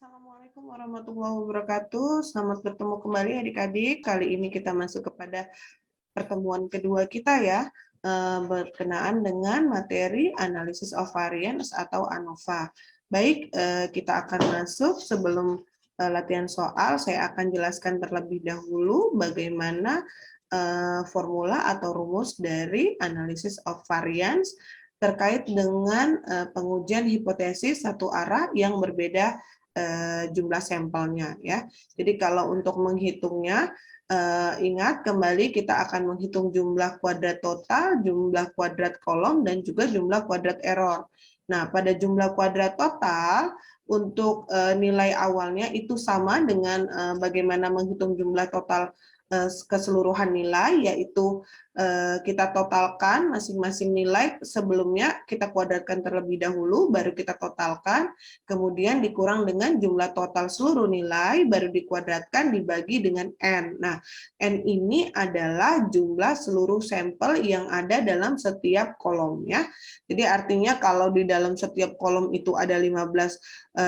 Assalamualaikum warahmatullahi wabarakatuh. Selamat bertemu kembali adik-adik. Kali ini kita masuk kepada pertemuan kedua kita ya, berkenaan dengan materi Analysis of Variance atau ANOVA. Baik, kita akan masuk. Sebelum latihan soal, saya akan jelaskan terlebih dahulu bagaimana formula atau rumus dari Analysis of Variance terkait dengan pengujian hipotesis satu arah yang berbeda jumlah sampelnya ya. Jadi kalau untuk menghitungnya, ingat kembali kita akan menghitung jumlah kuadrat total, jumlah kuadrat kolom, dan juga jumlah kuadrat error. Nah, pada jumlah kuadrat total untuk nilai awalnya itu sama dengan bagaimana menghitung jumlah total keseluruhan nilai, yaitu kita totalkan masing-masing nilai. Sebelumnya kita kuadratkan terlebih dahulu, baru kita totalkan, kemudian dikurang dengan jumlah total seluruh nilai, baru dikuadratkan dibagi dengan N. Nah, N ini adalah jumlah seluruh sampel yang ada dalam setiap kolomnya. Jadi artinya kalau di dalam setiap kolom itu ada 15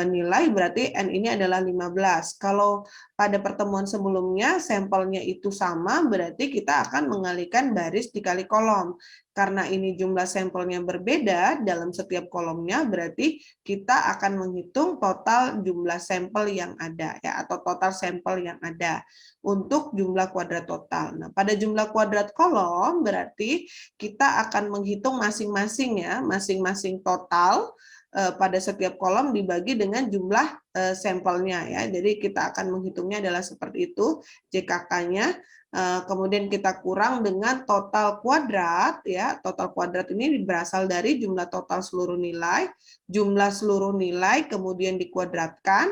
nilai, berarti N ini adalah 15. Kalau pada pertemuan sebelumnya sampelnya itu sama, berarti kita akan mengalihkan baris dikali kolom. Karena ini jumlah sampelnya berbeda dalam setiap kolomnya, berarti kita akan menghitung total jumlah sampel yang ada ya, atau total sampel yang ada untuk jumlah kuadrat total. Nah, pada jumlah kuadrat kolom berarti kita akan menghitung masing-masing ya, masing-masing total pada setiap kolom dibagi dengan jumlah sampelnya ya. Jadi kita akan menghitungnya adalah seperti itu, JKK-nya. Kemudian kita kurang dengan total kuadrat ya. Total kuadrat ini berasal dari jumlah total seluruh nilai, jumlah seluruh nilai kemudian dikuadratkan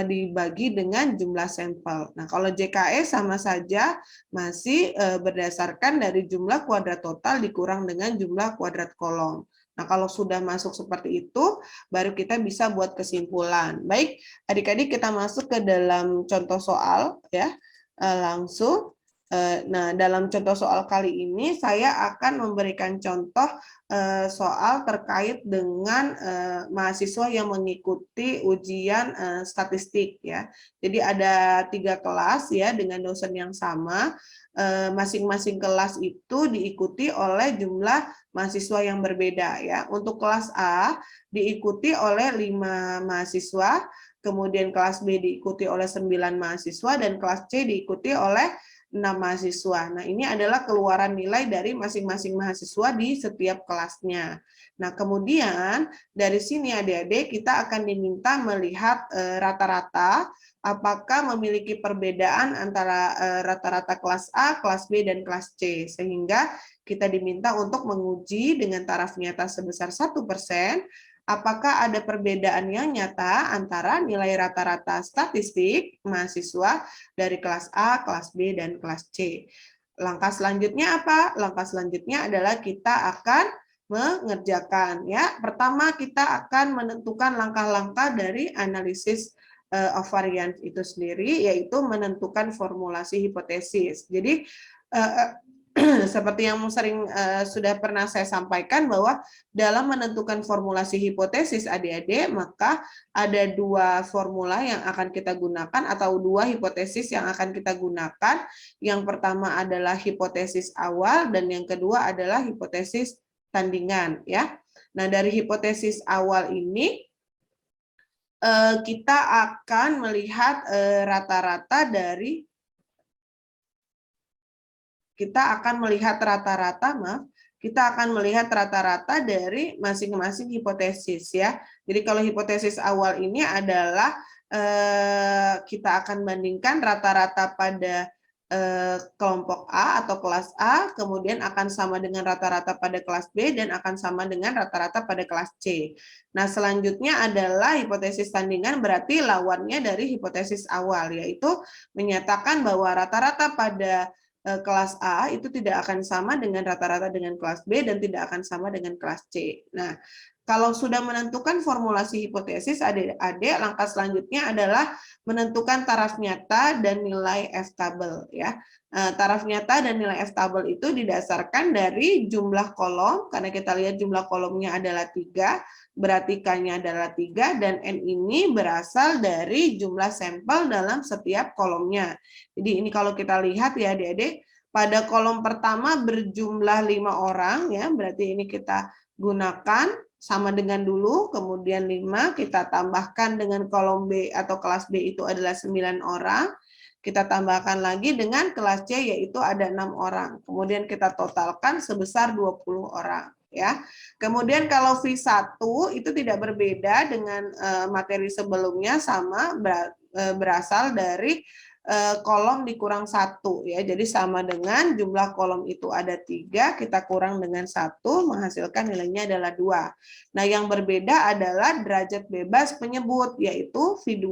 dibagi dengan jumlah sampel. Nah, kalau JKE sama saja masih berdasarkan dari jumlah kuadrat total dikurang dengan jumlah kuadrat kolom. Nah, kalau sudah masuk seperti itu, baru kita bisa buat kesimpulan. Baik, adik-adik kita masuk ke dalam contoh soal ya, langsung. Nah, dalam contoh soal kali ini saya akan memberikan contoh soal terkait dengan mahasiswa yang mengikuti ujian statistik ya. Jadi ada 3 kelas ya dengan dosen yang sama. Masing-masing kelas itu diikuti oleh jumlah mahasiswa yang berbeda ya. Untuk kelas A diikuti oleh 5 mahasiswa, kemudian kelas B diikuti oleh 9 mahasiswa, dan kelas C diikuti oleh 6 mahasiswa. Nah, ini adalah keluaran nilai dari masing-masing mahasiswa di setiap kelasnya. Nah, kemudian dari sini adik-adik kita akan diminta melihat rata-rata apakah memiliki perbedaan antara rata-rata kelas A, kelas B, dan kelas C. Sehingga kita diminta untuk menguji dengan taraf nyata sebesar 1%, apakah ada perbedaan yang nyata antara nilai rata-rata statistik mahasiswa dari kelas A, kelas B, dan kelas C. Langkah selanjutnya apa? Langkah selanjutnya adalah kita akan mengerjakan ya. Pertama kita akan menentukan langkah-langkah dari analisis of variance itu sendiri, yaitu menentukan formulasi hipotesis. Jadi seperti yang sering sudah pernah saya sampaikan bahwa dalam menentukan formulasi hipotesis adik-adik, maka ada 2 formula yang akan kita gunakan atau 2 hipotesis yang akan kita gunakan. Yang pertama adalah hipotesis awal dan yang kedua adalah hipotesis tandingan ya. Nah, dari hipotesis awal ini kita akan melihat rata-rata dari kita akan melihat rata-rata dari masing-masing hipotesis ya. Jadi kalau hipotesis awal ini adalah kita akan bandingkan rata-rata pada kelompok A atau kelas A, kemudian akan sama dengan rata-rata pada kelas B, dan akan sama dengan rata-rata pada kelas C. Nah, selanjutnya adalah hipotesis tandingan, berarti lawannya dari hipotesis awal, yaitu menyatakan bahwa rata-rata pada kelas A itu tidak akan sama dengan rata-rata dengan kelas B dan tidak akan sama dengan kelas C. Nah, kalau sudah menentukan formulasi hipotesis, adik-adik, langkah selanjutnya adalah menentukan taraf nyata dan nilai F-tabel ya. Taraf nyata dan nilai F-tabel itu didasarkan dari jumlah kolom, karena kita lihat jumlah kolomnya adalah 3. berarti K-nya adalah 3, dan N ini berasal dari jumlah sampel dalam setiap kolomnya. Jadi ini kalau kita lihat ya adik-adik, pada kolom pertama berjumlah 5 orang, ya berarti ini kita gunakan sama dengan dulu, kemudian 5, kita tambahkan dengan kolom B atau kelas B itu adalah 9 orang, kita tambahkan lagi dengan kelas C yaitu ada 6 orang. Kemudian kita totalkan sebesar 20 orang. Ya. Kemudian kalau V1 itu tidak berbeda dengan materi sebelumnya, sama berasal dari kolom dikurang 1. Ya. Jadi sama dengan jumlah kolom itu ada 3, kita kurang dengan 1, menghasilkan nilainya adalah 2. Nah yang berbeda adalah derajat bebas penyebut, yaitu V2,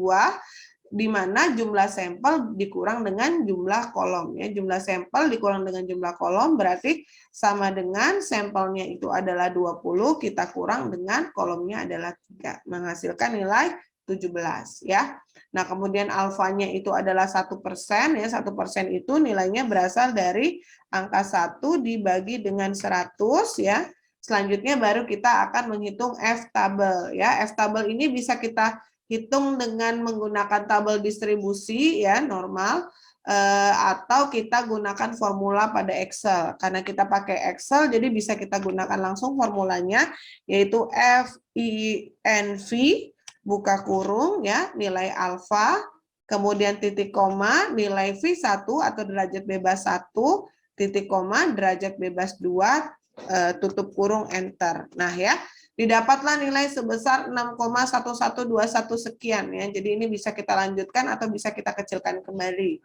di mana jumlah sampel dikurang dengan jumlah kolom. Ya. Jumlah sampel dikurang dengan jumlah kolom berarti sama dengan sampelnya itu adalah 20, kita kurang dengan kolomnya adalah 3, menghasilkan nilai 17. Ya. Nah kemudian alfanya itu adalah 1%, ya 1% itu nilainya berasal dari angka 1 dibagi dengan 100, ya. Selanjutnya baru kita akan menghitung F-tabel. Ya. F-tabel ini bisa kita hitung dengan menggunakan tabel distribusi ya normal, atau kita gunakan formula pada Excel. Karena kita pakai Excel jadi bisa kita gunakan langsung formulanya, yaitu FINV buka kurung ya nilai alfa, kemudian titik koma nilai V1 atau derajat bebas 1, titik koma derajat bebas 2, tutup kurung enter. Nah ya, didapatlah nilai sebesar 6,1121 sekian ya. Jadi ini bisa kita lanjutkan atau bisa kita kecilkan kembali.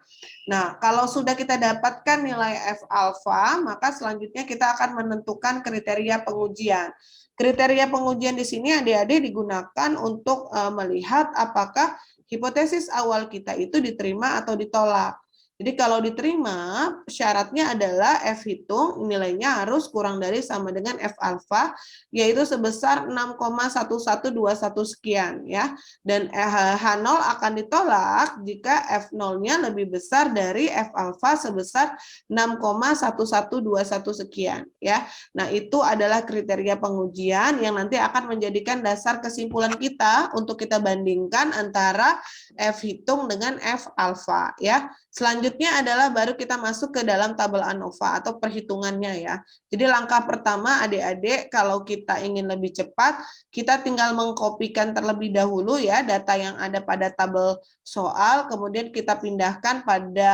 Nah, kalau sudah kita dapatkan nilai F alfa, maka selanjutnya kita akan menentukan kriteria pengujian. Kriteria pengujian di sini adik-adik digunakan untuk melihat apakah hipotesis awal kita itu diterima atau ditolak. Jadi kalau diterima, syaratnya adalah F hitung nilainya harus kurang dari sama dengan F alfa, yaitu sebesar 6,1121 sekian ya. Dan H0 akan ditolak jika F0-nya lebih besar dari F alfa sebesar 6,1121 sekian ya. Nah, itu adalah kriteria pengujian yang nanti akan menjadikan dasar kesimpulan kita untuk kita bandingkan antara F hitung dengan F alfa ya. Selanjutnya adalah baru kita masuk ke dalam tabel ANOVA atau perhitungannya ya. Jadi langkah pertama adik-adik kalau kita ingin lebih cepat, kita tinggal mengkopikan terlebih dahulu ya data yang ada pada tabel soal, kemudian kita pindahkan pada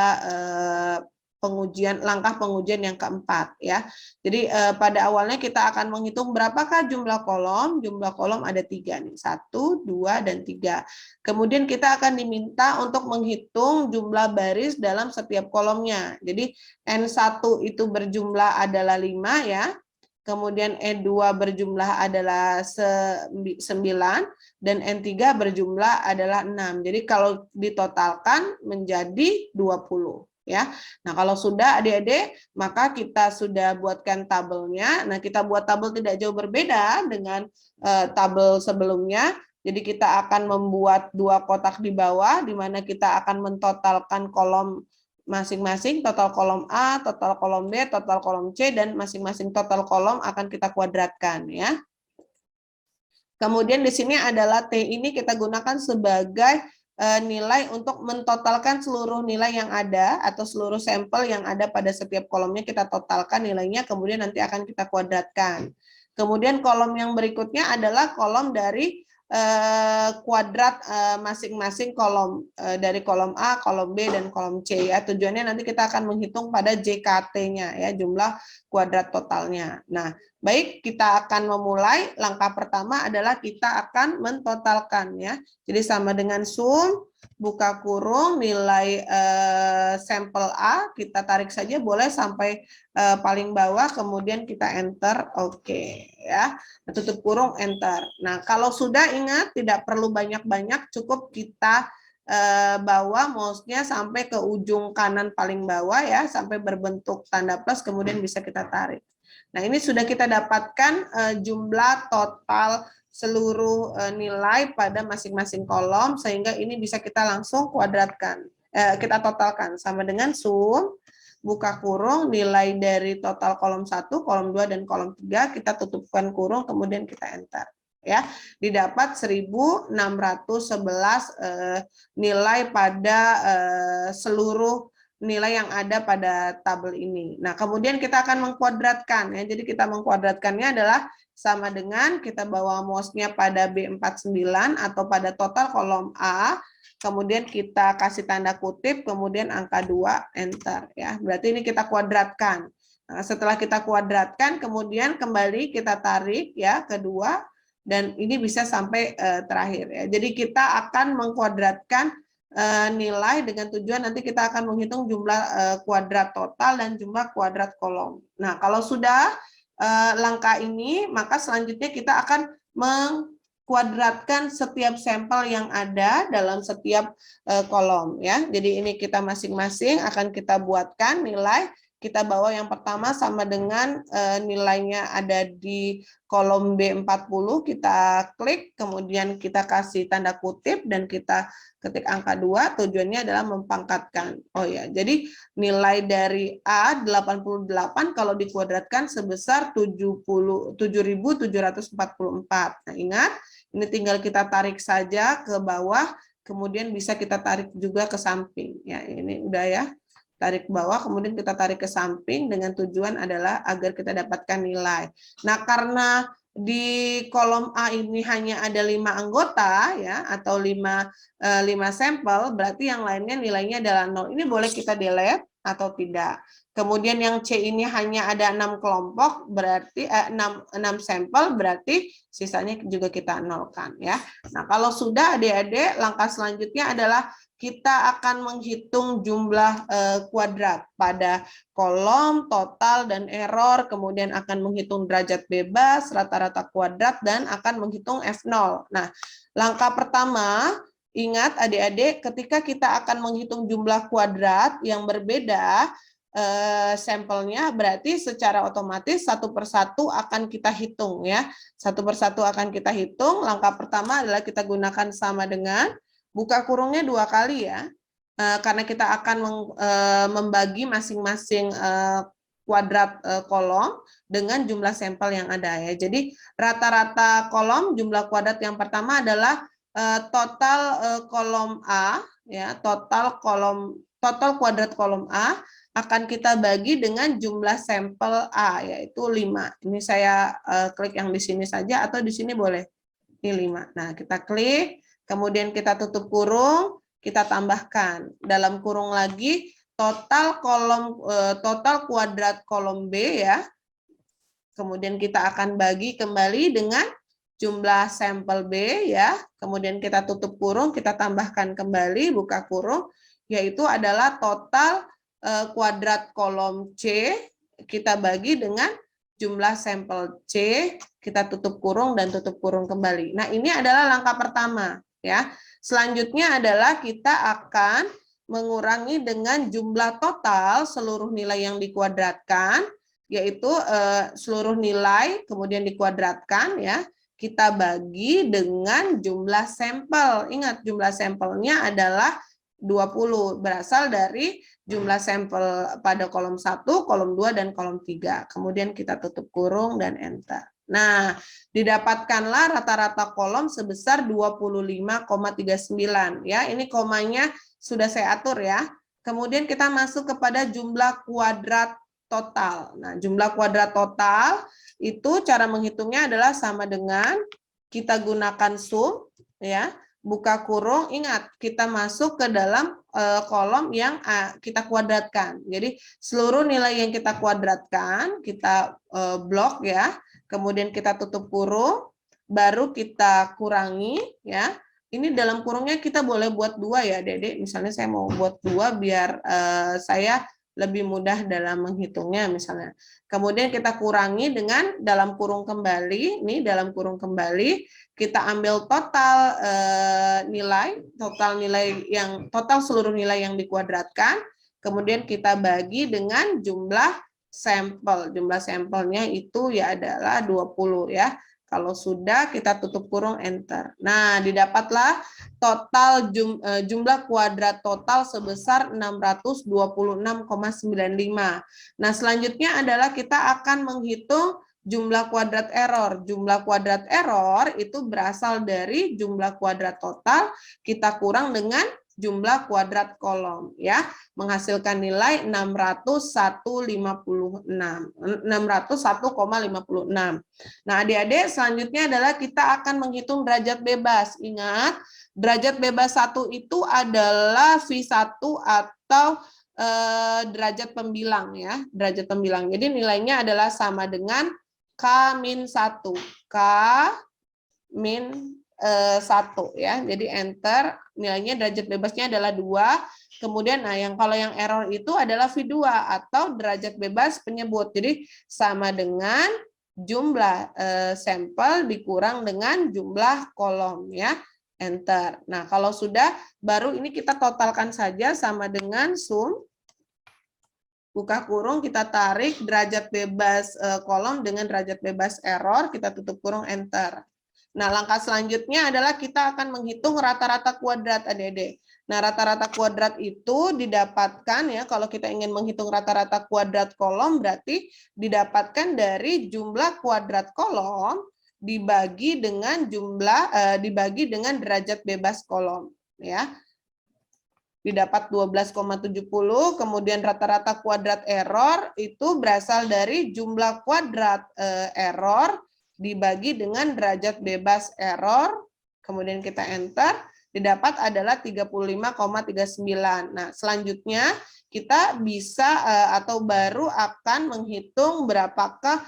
langkah pengujian yang keempat ya. Jadi pada awalnya kita akan menghitung berapakah jumlah kolom. Jumlah kolom ada 3 nih, 1, 2, dan 3. Kemudian kita akan diminta untuk menghitung jumlah baris dalam setiap kolomnya. Jadi N1 itu berjumlah adalah 5 ya. Kemudian E2 berjumlah adalah 9 dan N3 berjumlah adalah 6. Jadi kalau ditotalkan menjadi 20. Ya, nah kalau sudah adik-adik, maka kita sudah buatkan tabelnya. Nah kita buat tabel tidak jauh berbeda dengan tabel sebelumnya. Jadi kita akan membuat 2 kotak di bawah, di mana kita akan mentotalkan kolom masing-masing, total kolom A, total kolom B, total kolom C, dan masing-masing total kolom akan kita kuadratkan ya. Kemudian di sini adalah T ini kita gunakan sebagai nilai untuk mentotalkan seluruh nilai yang ada atau seluruh sampel yang ada pada setiap kolomnya kita totalkan nilainya, kemudian nanti akan kita kuadratkan. Kemudian kolom yang berikutnya adalah kolom dari kuadrat masing-masing kolom dari kolom A, kolom B, dan kolom C ya. Tujuannya nanti kita akan menghitung pada JKT-nya ya, jumlah kuadrat totalnya. Nah, baik, kita akan memulai. Langkah pertama adalah kita akan mentotalkan ya. Jadi sama dengan sum buka kurung nilai sampel A, kita tarik saja boleh sampai paling bawah, kemudian kita enter, oke ya. Tutup kurung enter. Nah, kalau sudah ingat tidak perlu banyak-banyak, cukup kita bawa mouse-nya sampai ke ujung kanan paling bawah ya, sampai berbentuk tanda plus, kemudian bisa kita tarik. Nah, ini sudah kita dapatkan jumlah total seluruh nilai pada masing-masing kolom, sehingga ini bisa kita langsung kuadratkan, kita totalkan sama dengan sum buka kurung nilai dari total kolom 1, kolom 2, dan kolom 3, kita tutupkan kurung, kemudian kita enter. ya, didapat 1.611 nilai pada seluruh nilai yang ada pada tabel ini. Nah, kemudian kita akan mengkuadratkan ya. Jadi kita mengkuadratkannya adalah sama dengan kita bawa mouse-nya pada B49 atau pada total kolom A, kemudian kita kasih tanda kutip, kemudian angka 2, enter ya. Berarti ini kita kuadratkan. Nah, setelah kita kuadratkan, kemudian kembali kita tarik ya kedua, dan ini bisa sampai terakhir ya. Jadi kita akan mengkuadratkan nilai dengan tujuan nanti kita akan menghitung jumlah kuadrat total dan jumlah kuadrat kolom. Nah, kalau sudah langkah ini, maka selanjutnya kita akan mengkuadratkan setiap sampel yang ada dalam setiap kolom ya. Jadi ini kita masing-masing akan kita buatkan nilai. Kita bawa yang pertama sama dengan nilainya ada di kolom B40, kita klik, kemudian kita kasih tanda kutip, dan kita ketik angka 2, tujuannya adalah mempangkatkan. Oh ya, jadi nilai dari A 88 kalau dikuadratkan sebesar 7.744. Nah, ingat, ini tinggal kita tarik saja ke bawah, kemudian bisa kita tarik juga ke samping. Ya, ini udah ya. Tarik ke bawah, kemudian kita tarik ke samping dengan tujuan adalah agar kita dapatkan nilai. Nah, karena di kolom A ini hanya ada 5 anggota ya, atau 5 sampel, berarti yang lainnya nilainya adalah 0. Ini boleh kita delete atau tidak. Kemudian yang C ini hanya ada 6 kelompok, berarti 6 sampel, berarti sisanya juga kita nolkan ya. Nah, kalau sudah adik-adik, langkah selanjutnya adalah kita akan menghitung jumlah kuadrat pada kolom, total, dan error, kemudian akan menghitung derajat bebas, rata-rata kuadrat, dan akan menghitung F0. Nah, langkah pertama, ingat adik-adik, ketika kita akan menghitung jumlah kuadrat yang berbeda, sampelnya, berarti secara otomatis satu persatu akan kita hitung ya. Satu persatu akan kita hitung. Langkah pertama adalah kita gunakan sama dengan buka kurungnya 2 kali ya, karena kita akan membagi masing-masing kuadrat kolom dengan jumlah sampel yang ada ya. Jadi rata-rata kolom jumlah kuadrat yang pertama adalah total kolom A ya, total kuadrat kolom A akan kita bagi dengan jumlah sampel A, yaitu 5. Ini saya klik yang di sini saja, atau di sini boleh. Ini 5. Nah, kita klik, kemudian kita tutup kurung, kita tambahkan. Dalam kurung lagi, total kuadrat kolom B ya. Kemudian kita akan bagi kembali dengan jumlah sampel B ya. Kemudian kita tutup kurung, kita tambahkan kembali, buka kurung, yaitu adalah total kuadrat kolom C, kita bagi dengan jumlah sampel C, kita tutup kurung dan tutup kurung kembali. Nah, ini adalah langkah pertama ya. Selanjutnya adalah kita akan mengurangi dengan jumlah total seluruh nilai yang dikuadratkan, yaitu seluruh nilai kemudian dikuadratkan ya. Kita bagi dengan jumlah sampel. Ingat, jumlah sampelnya adalah 20, berasal dari jumlah sampel pada kolom 1, kolom 2, dan kolom 3. Kemudian kita tutup kurung dan enter. Nah, didapatkanlah rata-rata kolom sebesar 25,39 ya. Ini komanya sudah saya atur ya. Kemudian kita masuk kepada jumlah kuadrat total. Nah, jumlah kuadrat total itu cara menghitungnya adalah sama dengan kita gunakan sum ya. Buka kurung, ingat kita masuk ke dalam kolom yang kita kuadratkan. Jadi seluruh nilai yang kita kuadratkan, kita blok ya, kemudian kita tutup kurung, baru kita kurangi ya. Ini dalam kurungnya kita boleh buat 2 ya, Dedek. Misalnya saya mau buat 2 biar saya lebih mudah dalam menghitungnya misalnya. Kemudian kita kurangi dengan dalam kurung kembali, nih dalam kurung kembali, kita ambil total total seluruh nilai yang dikuadratkan, kemudian kita bagi dengan jumlah sampel. Jumlah sampelnya itu ya adalah 20 ya. Kalau sudah, kita tutup kurung, enter. Nah, didapatlah total jumlah kuadrat total sebesar 626,95. Nah, selanjutnya adalah kita akan menghitung jumlah kuadrat error. Jumlah kuadrat error itu berasal dari jumlah kuadrat total kita kurang dengan jumlah kuadrat kolom, ya, menghasilkan nilai 601,56. Nah, adik-adik, selanjutnya adalah kita akan menghitung derajat bebas. Ingat, derajat bebas 1 itu adalah V1 atau derajat pembilang, ya, derajat pembilang. Jadi nilainya adalah sama dengan K-1, K-1, ya. Jadi enter, nilainya derajat bebasnya adalah 2. Kemudian kalau yang error itu adalah V2 atau derajat bebas penyebut. Jadi sama dengan jumlah sampel dikurang dengan jumlah kolom, ya. Enter. Nah, kalau sudah, baru ini kita totalkan saja sama dengan sum buka kurung, kita tarik derajat bebas kolom dengan derajat bebas error, kita tutup kurung, enter. Nah, langkah selanjutnya adalah kita akan menghitung rata-rata kuadrat, adik-adik. Nah, rata-rata kuadrat itu didapatkan, ya, kalau kita ingin menghitung rata-rata kuadrat kolom, berarti didapatkan dari jumlah kuadrat kolom dibagi dengan dibagi dengan derajat bebas kolom, ya. Didapat 12,70, kemudian rata-rata kuadrat error itu berasal dari jumlah kuadrat error dibagi dengan derajat bebas error, kemudian kita enter, didapat adalah 35,39. Nah, selanjutnya kita bisa atau baru akan menghitung berapakah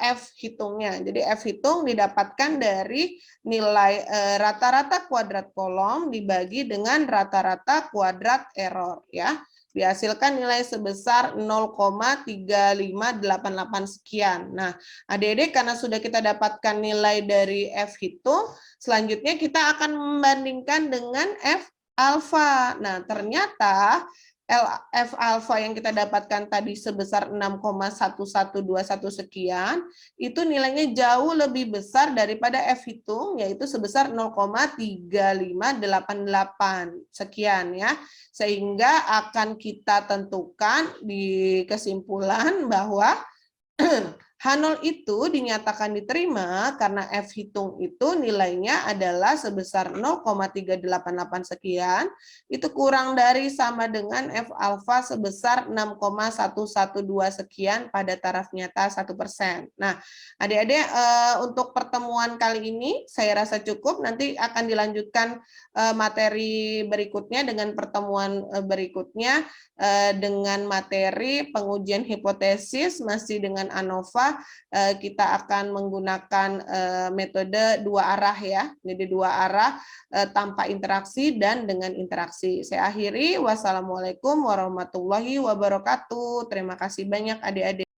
F hitungnya. Jadi F hitung didapatkan dari nilai rata-rata kuadrat kolom dibagi dengan rata-rata kuadrat error, ya. Dihasilkan nilai sebesar 0,3588 sekian. Nah, adik-adik, karena sudah kita dapatkan nilai dari F hitung, selanjutnya kita akan membandingkan dengan F alfa. Nah, ternyata F alfa yang kita dapatkan tadi sebesar 6,1121 sekian, itu nilainya jauh lebih besar daripada F hitung, yaitu sebesar 0,3588 sekian, ya. Sehingga akan kita tentukan di kesimpulan bahwa H0 itu dinyatakan diterima karena F hitung itu nilainya adalah sebesar 0,388 sekian, itu kurang dari sama dengan F alfa sebesar 6,112 sekian pada taraf nyata 1%. Nah, adik-adik, untuk pertemuan kali ini saya rasa cukup, nanti akan dilanjutkan materi berikutnya dengan pertemuan berikutnya dengan materi pengujian hipotesis masih dengan ANOVA. Kita akan menggunakan metode 2 arah, ya. Jadi 2 arah tanpa interaksi dan dengan interaksi. Saya akhiri, wassalamualaikum warahmatullahi wabarakatuh. Terima kasih banyak adik-adik.